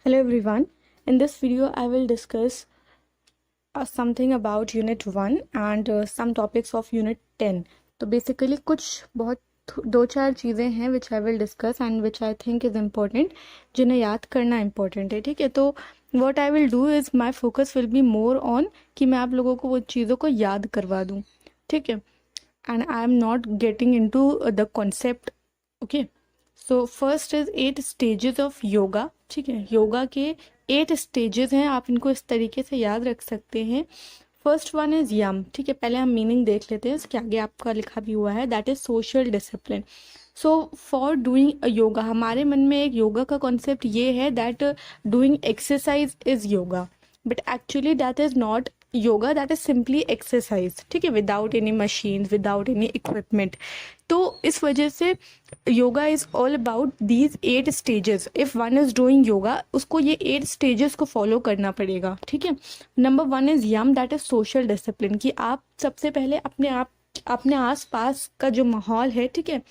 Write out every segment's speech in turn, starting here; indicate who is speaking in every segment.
Speaker 1: Hello everyone. In this video, I will discuss something about Unit 1 and some topics of Unit 10. तो basically कुछ बहुत दो चार चीज़ें हैं which I will discuss and which I think is important, जिन्हें याद करना important है, ठीक है। तो what I will do is my focus will be more on कि मैं आप लोगों को वो चीज़ों को याद करवा दूँ, ठीक है। And I am not getting into the concept, okay। So first is 8 stages of yoga, ठीक है। योगा के 8 स्टेजेस हैं, आप इनको इस तरीके से याद रख सकते हैं। फर्स्ट वन इज यम, ठीक है। पहले हम मीनिंग देख लेते हैं, इसके आगे आपका लिखा भी हुआ है, that is social discipline. So for doing yoga, हमारे मन में एक योगा का कॉन्सेप्ट ये है that doing exercise is yoga, but actually that is not yoga, that is simply exercise, ठीक है, without any machine, without any equipment. तो इस वजह से yoga is all about these 8 stages. If one is doing yoga, उसको ये 8 स्टेजेस को फॉलो करना पड़ेगा, ठीक है। Number 1 is yama, that is social discipline, कि आप सबसे पहले अपने आस पास का जो माहौल है, ठीक है,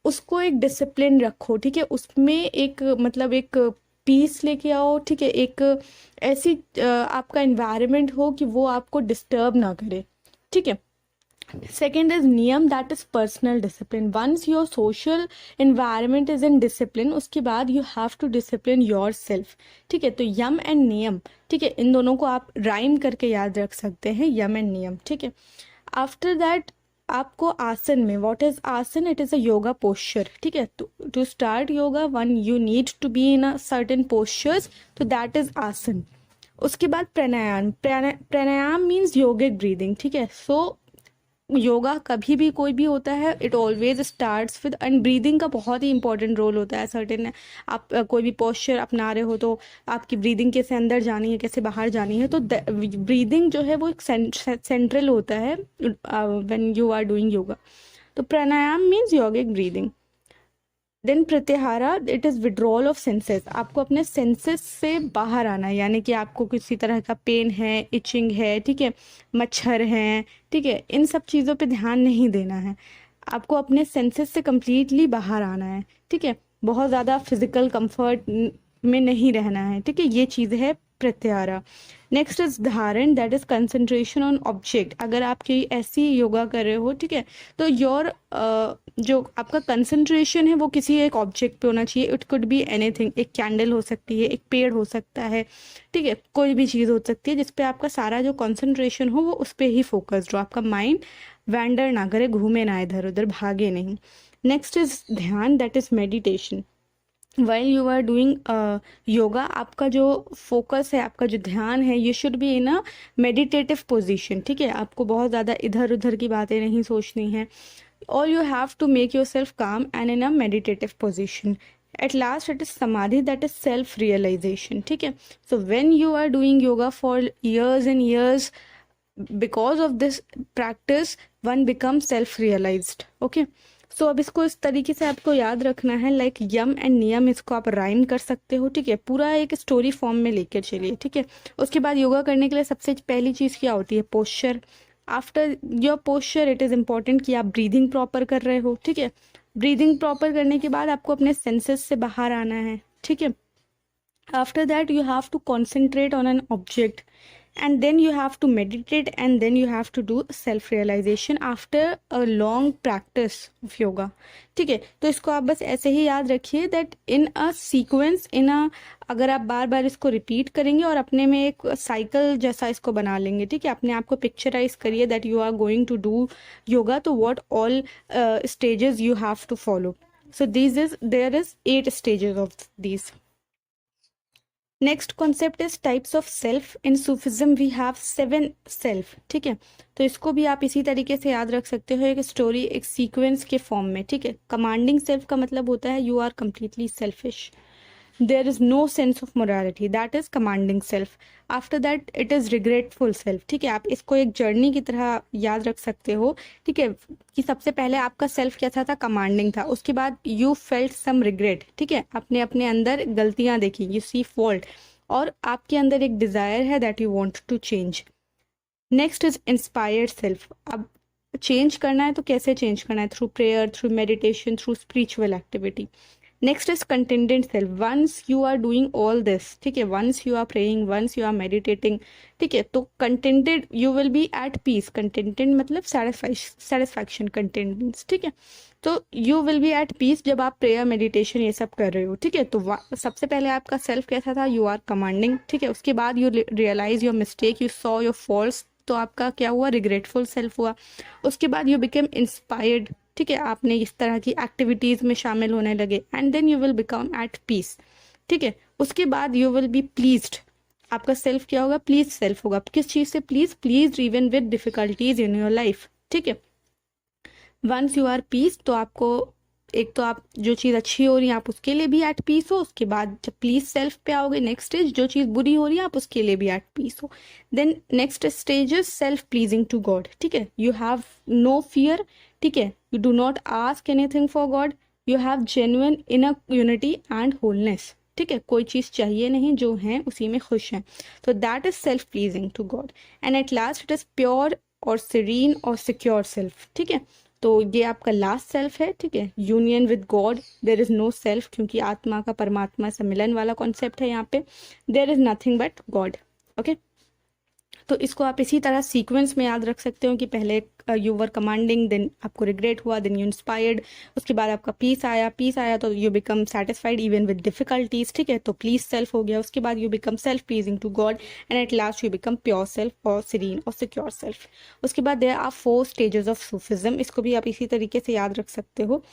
Speaker 1: उसको एक डिसिप्लिन रखो, ठीक है। उसमें एक मतलब एक पीस लेके आओ, ठीक है। एक ऐसी आपका एनवायरनमेंट हो कि वो आपको डिस्टर्ब ना करे, ठीक है। Second is niyama, that is personal discipline. Once your social environment is in discipline, उसके बाद you have to discipline yourself, ठीक है। तो यम एंड नियम, ठीक है, इन दोनों को आप राइम करके याद रख सकते हैं, यम एंड नियम, ठीक है। आफ्टर दैट आपको आसन में, what is asana, it is a yoga posture, ठीक है। To start yoga one you need to be in a certain postures, तो दैट इज आसन। उसके बाद प्राणायाम, प्राणायाम मीन्स योगिक ब्रीदिंग, ठीक है। सो योगा कभी भी कोई भी होता है, it always starts with, and breathing का बहुत ही इंपॉर्टेंट रोल होता है। सर्टेन आप कोई भी पोस्चर अपना रहे हो तो आपकी ब्रीदिंग कैसे अंदर जानी है, कैसे बाहर जानी है, तो ब्रीदिंग जो है वो एक सेंट्रल होता है when you are doing yoga. तो pranayama means yogic breathing. Then pratyahara, it is withdrawal of senses, आपको अपने सेंसेस से बाहर आना है, यानी कि आपको किसी तरह का पेन है, इचिंग है, ठीक है, मच्छर हैं, ठीक है, इन सब चीज़ों पे ध्यान नहीं देना है, आपको अपने सेंसेस से कम्प्लीटली बाहर आना है, ठीक है। बहुत ज़्यादा फिजिकल कंफर्ट में नहीं रहना है, ठीक है। ये चीज़ है प्रत्याहारा। नेक्स्ट इज धारण, that is concentration on object. अगर आप कोई ऐसी योगा कर रहे हो, ठीक है, तो योर जो आपका कंसंट्रेशन है वो किसी एक ऑब्जेक्ट पे होना चाहिए। इट कुड बी एनीथिंग, एक कैंडल हो सकती है, एक पेड़ हो सकता है, ठीक है, कोई भी चीज़ हो सकती है जिसपे आपका सारा जो कंसंट्रेशन हो वो उस पर ही फोकस्ड हो, आपका माइंड वैंडर ना करे, घूमे ना इधर उधर, भागे नहीं। Next is dhyan, that is meditation. While you are doing yoga, आपका जो फोकस है, आपका जो ध्यान है, you should be in a meditative position, ठीक है। आपको बहुत ज़्यादा इधर उधर की बातें नहीं सोचनी है। All you have to make yourself calm and in a meditative position. At last, it is samadhi, that is self-realization. ठीक है. So when you are doing yoga for years and years, because of this practice, one becomes self-realized. Okay. सो अब इसको इस तरीके से आपको याद रखना है, लाइक यम एंड नियम, इसको आप राइम कर सकते हो, ठीक है। पूरा एक स्टोरी फॉर्म में लेकर चलिए, ठीक है। उसके बाद योगा करने के लिए सबसे पहली चीज़ क्या होती है, posture. After your posture, it is important कि आप ब्रीदिंग प्रॉपर कर रहे हो, ठीक है। ब्रीदिंग प्रॉपर करने के बाद आपको अपने सेंसेस से बाहर आना है, ठीक है। After that you have to concentrate on an object, and then you have to meditate, and then you have to do self realization after a long practice of yoga, ठीक है। तो इसको आप बस ऐसे ही याद रखिए, दैट इन अ सीक्वेंस, इन अ, अगर आप बार बार इसको रिपीट करेंगे और अपने में एक साइकिल जैसा इसको बना लेंगे, ठीक है। अपने आप को पिक्चराइज करिए that you are going to do yoga, तो what all stages you have to follow. So there is 8 stages of these. Next concept is types of self. In Sufism we have 7 self, ठीक है। तो इसको भी आप इसी तरीके से याद रख सकते हो, एक स्टोरी, एक सीक्वेंस के फॉर्म में, ठीक है। कमांडिंग सेल्फ का मतलब होता है you are completely selfish, there is no sense of morality, that is commanding self. After that it is regretful self, ठीक है। आप इसको एक जर्नी की तरह याद रख सकते हो, ठीक है, कि सबसे पहले आपका सेल्फ क्या था, कमांडिंग था। उसके बाद यू फेल्ट सम रिग्रेट, ठीक है, आपने अपने अंदर गलतियां देखी, यू सी फॉल्ट, और आपके अंदर एक डिजायर है that you want to change. Next is inspired self. अब चेंज करना है तो कैसे चेंज करना है, through prayer, through meditation, through spiritual activity, next is contented self, once you are doing all this, ठीक है, once you are praying, once you are meditating, ठीक है, तो contented you will be at peace, contented मतलब satisfaction, content means, ठीक है, तो you will be at piece जब आप प्रेयर मेडिटेशन ये सब कर रहे हो, ठीक है। तो सबसे पहले आपका सेल्फ कैसा था, यू आर कमांडिंग, ठीक है, उसके बाद you realise your mistake, you saw your faults, तो आपका क्या हुआ, रिग्रेटफुल सेल्फ हुआ। उसके बाद यू बिकेम इंस्पायर्ड, ठीक है, आपने इस तरह की एक्टिविटीज में शामिल होने लगे, and then you will become at peace, ठीक है। उसके बाद यू विल बी प्लीज्ड, आपका सेल्फ क्या होगा, प्लीज सेल्फ होगा। किस चीज से please even with difficulties in your life, ठीक है। वंस यू आर पीस, तो आपको एक तो आप जो चीज़ अच्छी हो रही है आप उसके लिए भी एट पीस हो, उसके बाद जब प्लीज सेल्फ पे आओगे नेक्स्ट स्टेज, जो चीज़ बुरी हो रही है आप उसके लिए भी एट पीस हो। Then next stage is self pleasing to God, ठीक है, यू हैव नो फियर, ठीक है, you do not ask anything for God, you have genuine inner unity and wholeness, ठीक है, कोई चीज़ चाहिए नहीं, जो है उसी में खुश हैं, तो that is self pleasing to God. And at last it is pure और सीरीन और सिक्योर सेल्फ, ठीक है, तो ये आपका लास्ट सेल्फ है, ठीक है, union with God, there is no self, क्योंकि आत्मा का परमात्मा से मिलन वाला कॉन्सेप्ट है यहाँ पे, there is nothing but God, okay. तो इसको आप इसी तरह सीक्वेंस में याद रख सकते हो कि पहले यू वर कमांडिंग, देन आपको रिग्रेट हुआ, देन यू इंस्पायर्ड, उसके बाद आपका पीस आया तो you become satisfied even with difficulties, ठीक है, तो प्लीज सेल्फ हो गया, उसके बाद you become self pleasing to God, and at last you become pure self और सीरीन और सिक्योर सेल्फ। उसके बाद there are 4 stages of Sufism, इसको भी आप इसी तरीके से याद रख सकते हो।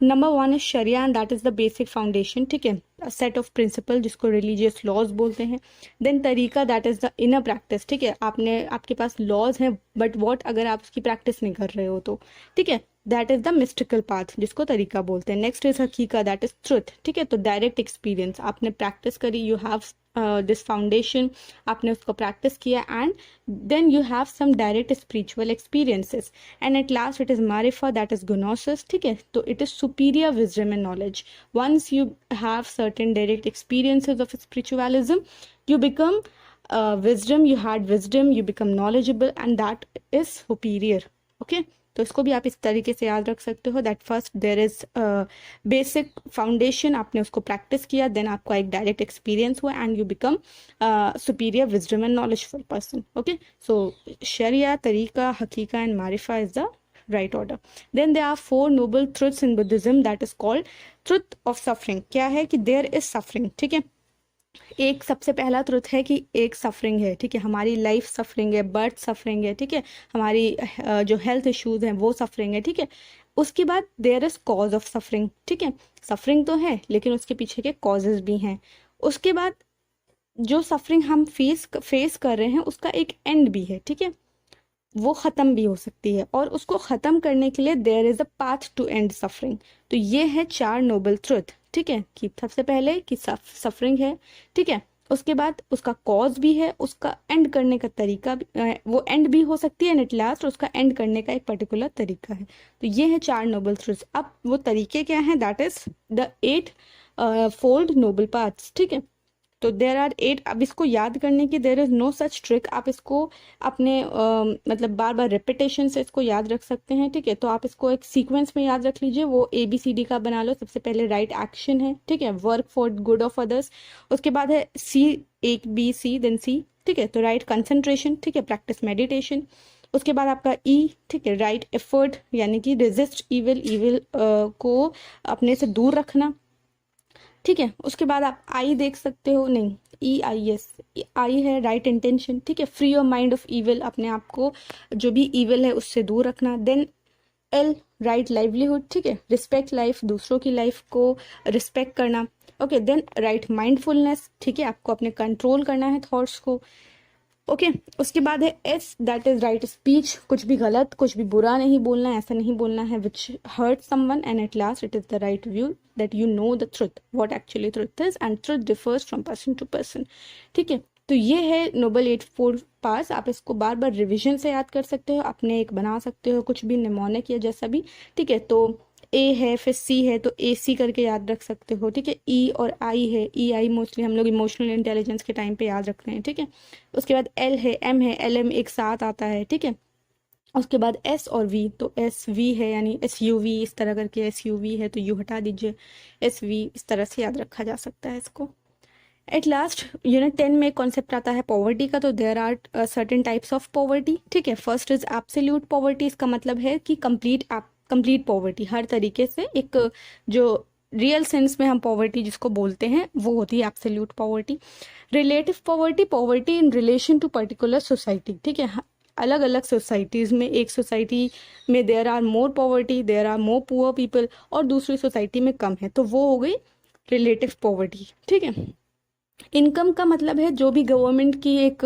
Speaker 1: Number 1 is sharia and that is the basic foundation, ठीक है, सेट ऑफ प्रिंसिपल जिसको रिलीजियस लॉज बोलते हैं। Then tariqa, that is the inner practice, ठीक है, आपके पास लॉज हैं बट वॉट अगर आप उसकी प्रैक्टिस नहीं कर रहे हो तो, ठीक है, that is the mystical path जिसको तरीका बोलते हैं। नेक्स्ट इज हकीका, दैट इज ट्रुथ, ठीक है, तो डायरेक्ट एक्सपीरियंस, आपने प्रैक्टिस करी, यू हैव दिस फाउंडेशन, आपने उसको प्रैक्टिस किया, and then you have some direct spiritual experiences. And at last it is मारिफा, दैट इज गनोसिस, ठीक है, तो it is superior wisdom and knowledge. Once you have certain direct experiences of spiritualism, you become wisdom, you had wisdom, you become knowledgeable, and that is superior, okay। तो इसको भी आप इस तरीके से याद रख सकते हो, that first there is basic foundation, आपने उसको प्रैक्टिस किया, देन आपका एक डायरेक्ट एक्सपीरियंस हुआ, and you become superior wisdom and knowledgeful person, okay. So शरिया, तरीका, हकीका एंड मारिफा is the right order. Then there are 4 noble truths in Buddhism, that is called truth of suffering। क्या है कि there is suffering, ठीक है, एक सबसे पहला ट्रुथ है कि एक सफरिंग है, ठीक है, हमारी लाइफ सफरिंग है, बर्थ सफरिंग है, ठीक है, हमारी जो हेल्थ इश्यूज हैं वो सफरिंग है, ठीक है। उसके बाद there is cause of suffering, ठीक है, सफरिंग तो है लेकिन उसके पीछे के कॉजेज भी हैं। उसके बाद जो सफरिंग हम फेस कर रहे हैं उसका एक एंड भी है, ठीक है, वो ख़त्म भी हो सकती है, और उसको ख़त्म करने के लिए there is a path to end suffering. तो ये है 4 नोबल ट्रुथ, ठीक है, कि सबसे पहले कि सफरिंग है, ठीक है, उसके बाद उसका कॉज भी है, उसका एंड करने का तरीका भी, वो एंड भी हो सकती है, एंड एट लास्ट उसका एंड करने का एक पर्टिकुलर तरीका है। तो ये है 4 नोबल ट्रुथ्स। अब वो तरीके क्या हैं, that is the 8 fold noble paths, ठीक है। तो देर आर 8, अब इसको याद करने की there is no such trick, आप इसको अपने मतलब बार बार रिपीटेशन से इसको याद रख सकते हैं, ठीक है। तो आप इसको एक सीक्वेंस में याद रख लीजिए, वो ABCD का बना लो। सबसे पहले राइट एक्शन है, ठीक है, work for good of others. उसके बाद है C, एक B, C देन C, ठीक है, तो राइट कंसंट्रेशन, ठीक है, प्रैक्टिस मेडिटेशन। उसके बाद आपका E, ठीक है, राइट एफर्ट, यानी कि रेजिस्ट इविल को अपने से दूर रखना, ठीक है। उसके बाद आप आई देख सकते हो, नहीं EIS, आई है राइट इंटेंशन, ठीक है, free your mind of evil, अपने आप को जो भी इविल है उससे दूर रखना। देन L, राइट लाइवलीहुड, ठीक है, रिस्पेक्ट लाइफ, दूसरों की लाइफ को रिस्पेक्ट करना, ओके। देन राइट माइंडफुलनेस, ठीक है, आपको अपने कंट्रोल करना है थॉट्स को, ओके। उसके बाद है S, that is right speech, कुछ भी गलत, कुछ भी बुरा नहीं बोलना है, ऐसा नहीं बोलना है which hurt someone. And at last it is the right view, that you know the truth, what actually truth is, and truth differs from person to person, ठीक है। तो ये है नोबल 8 फोल्ड पास। आप इसको बार बार रिविजन से याद कर सकते हो, अपने एक बना सकते हो, कुछ भी निमोनिक या जैसा भी, ठीक है। तो A है, फिर C है, तो AC करके याद रख सकते हो, ठीक है। E और I है, EI मोस्टली हम लोग इमोशनल इंटेलिजेंस के टाइम पे याद रखते हैं, ठीक है। उसके बाद L है, M है, LM एक साथ आता है, ठीक है। उसके बाद एस और वी, तो एस वी है यानी SUV, इस तरह करके SUV है तो यू हटा दीजिए, SV इस तरह से याद रखा जा सकता है इसको। एट लास्ट यूनिट 10 में कॉन्सेप्ट आता है पॉवर्टी का, तो there are certain types of poverty, ठीक है। फर्स्ट इज एब्सोल्यूट पॉवर्टी, इसका मतलब है कि कंप्लीट पॉवर्टी, हर तरीके से एक जो रियल सेंस में हम पॉवर्टी जिसको बोलते हैं वो होती है absolute poverty. Relative poverty, poverty in relation to particular society, ठीक है। अलग अलग सोसाइटीज़ में, एक सोसाइटी में there are more poverty, there are more poor people, और दूसरी सोसाइटी में कम है, तो वो हो गई रिलेटिव पॉवर्टी, ठीक है। इनकम का मतलब है जो भी गवर्नमेंट की एक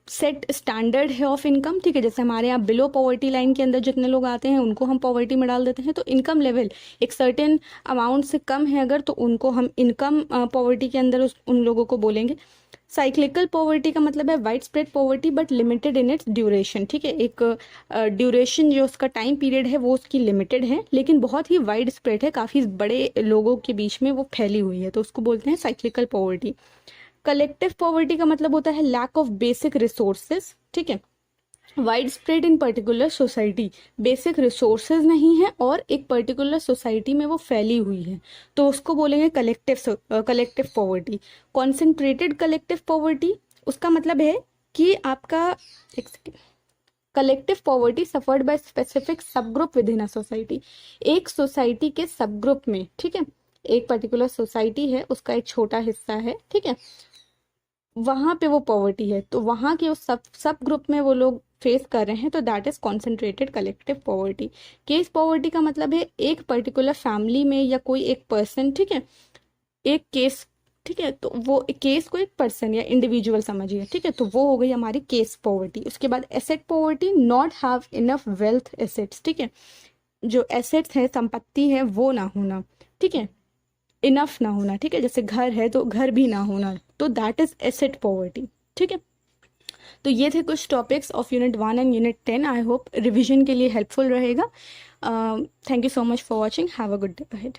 Speaker 1: सेट स्टैंडर्ड है ऑफ इनकम, ठीक है। जैसे हमारे यहाँ बिलो पॉवर्टी लाइन के अंदर जितने लोग आते हैं उनको हम पॉवर्टी में डाल देते हैं, तो इनकम लेवल एक सर्टेन अमाउंट से कम है अगर, तो उनको हम इनकम पॉवर्टी के अंदर उन लोगों को बोलेंगे। साइक्लिकल पॉवर्टी का मतलब है wide spread poverty but limited in its duration, ठीक है। एक ड्यूरेशन जो उसका टाइम पीरियड है वो उसकी लिमिटेड है, लेकिन बहुत ही वाइड स्प्रेड है, काफ़ी बड़े लोगों के बीच में वो फैली हुई है, तो उसको बोलते हैं साइक्लिकल पॉवर्टी। कलेक्टिव पॉवर्टी का मतलब होता है लैक ऑफ बेसिक रिसोर्सेज, ठीक है। Wide spread in particular society, basic resources नहीं है और एक पर्टिकुलर सोसाइटी में वो फैली हुई है, तो उसको बोलेंगे collective poverty. Concentrated collective poverty, उसका मतलब है कि आपका एक second, collective poverty suffered by specific sub group within a अ सोसाइटी, एक सोसाइटी के सब ग्रुप में, ठीक है। एक पर्टिकुलर सोसाइटी है, उसका एक छोटा हिस्सा है, ठीक है, वहां पे वो पॉवर्टी है, तो वहां के उस सब ग्रुप में वो लोग फेस कर रहे हैं, तो that is concentrated collective poverty. Case poverty का मतलब है एक पर्टिकुलर फैमिली में या कोई एक पर्सन, ठीक है, एक केस, ठीक है, तो वो केस को एक पर्सन या इंडिविजुअल समझिए, ठीक है, तो वो हो गई हमारी केस पॉवर्टी। उसके बाद asset poverty, not have enough wealth assets, ठीक है, जो एसेट्स है, संपत्ति है, वो ना होना, ठीक है, इनफ ना होना, ठीक है, जैसे घर है तो घर भी ना होना, तो दैट इज एसेट पॉवर्टी, ठीक है। तो ये थे कुछ topics of unit 1 and unit 10, I hope revision के लिए हेल्पफुल रहेगा। Thank you so much for watching, have a good day ahead.